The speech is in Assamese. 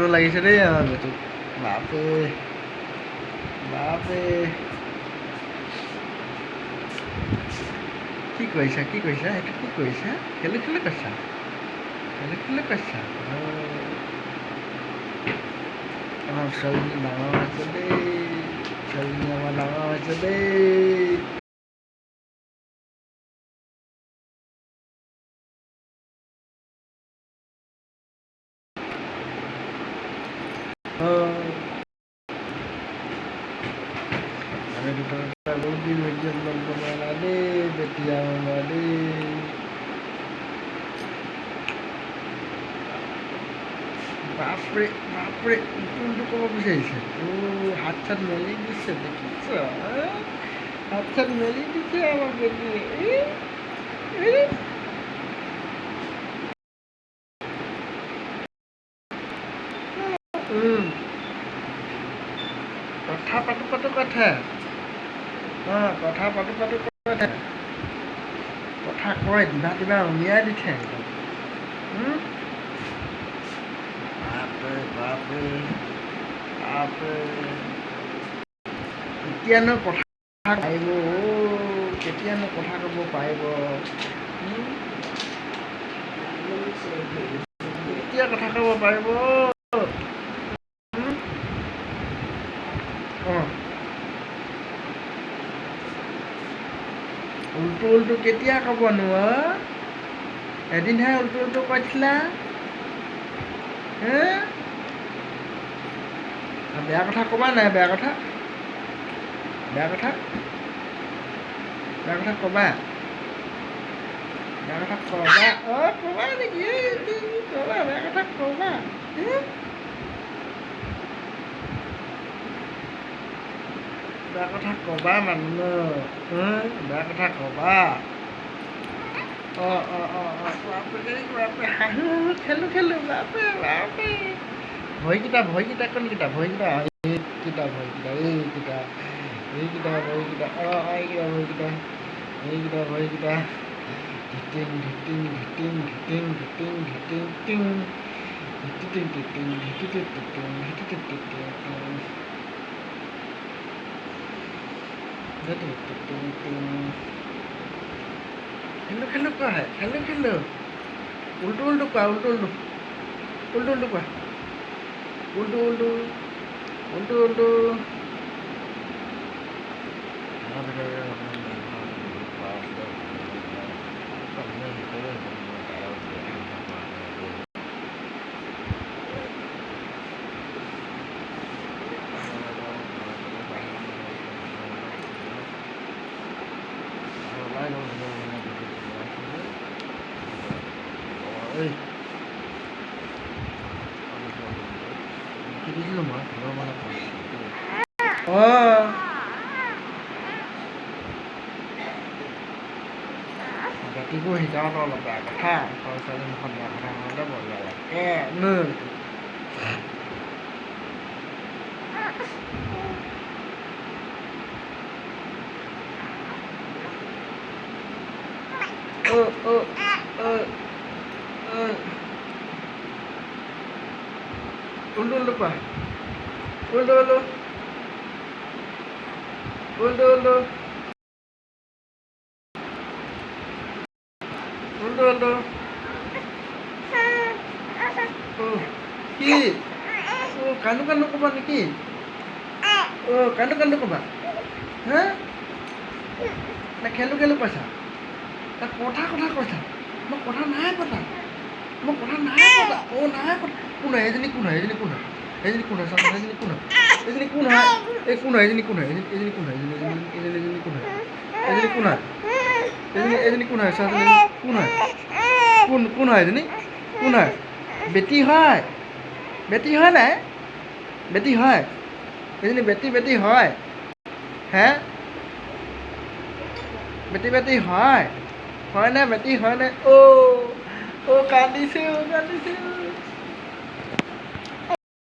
লাগিছে দেই আমাৰ বেটোত বাপে বাপে কি কৰিছা এইটো কি কৰিছা খেলি কৈছা আমাৰ ছোৱালীজনী ডাঙৰ হৈছে দেই ছোৱালীজনী আমাৰ ডাঙৰ হৈছে দেই আমি দুটা বহুত দিন হৈছে লগ বনোৱা দেই বেটিয়া বনোৱা দেই বাপৰে কোনটো ক'ব বিচাৰিছে হাত চাত মেলি দিছে দেখিছ হাত চাত মেলি দিছে আমাৰ বেটিয়ে কথা পাতো কথা কথা কয় দিবা উলিয়াই দিছে একদম বাপৰে কেতিয়ানো কথা পাৰিব কেতিয়ানো কথা ক'ব পাৰিব কেতিয়া কথা ক'ব পাৰিব উল্টো কেতিয়া ক'ব এদিনহে উল্টো কৈছিলা বেয়া কথা ক'বা নাই বেয়া কথা ক'বা ক'বা নেকি ক'বা বেয়া কথা ক'বা বেয়া কথা ক'বা মানুহ বেয়া কথা ক'বা খেলো বাপে ভয়কেইটা কোনকেইটা এইকেইটা ভয়কেইটা খেলো কোৱা হয় খেলো উল্টো কোৱা উল্টো বেটিকো শিকাওঁতো অলপ বেয়া কথা ছোৱালী মুখত বেয়া কথা নহ'লে বঢ়িয়া লাগে উল্টো কোৱা উল্টো কি কান্দো ক'বা নেকি কান্দো ক'বা হা না খেলো কৈছা কথা কৈছা মই কথা নাই পতা নাই পতা কোন হয় এজনী কোন হয় বেটি হয় নাই বেটি হয় এজনী বেটি হয় হে বেটি হয় নে বেটি হয় নে কান্দিছে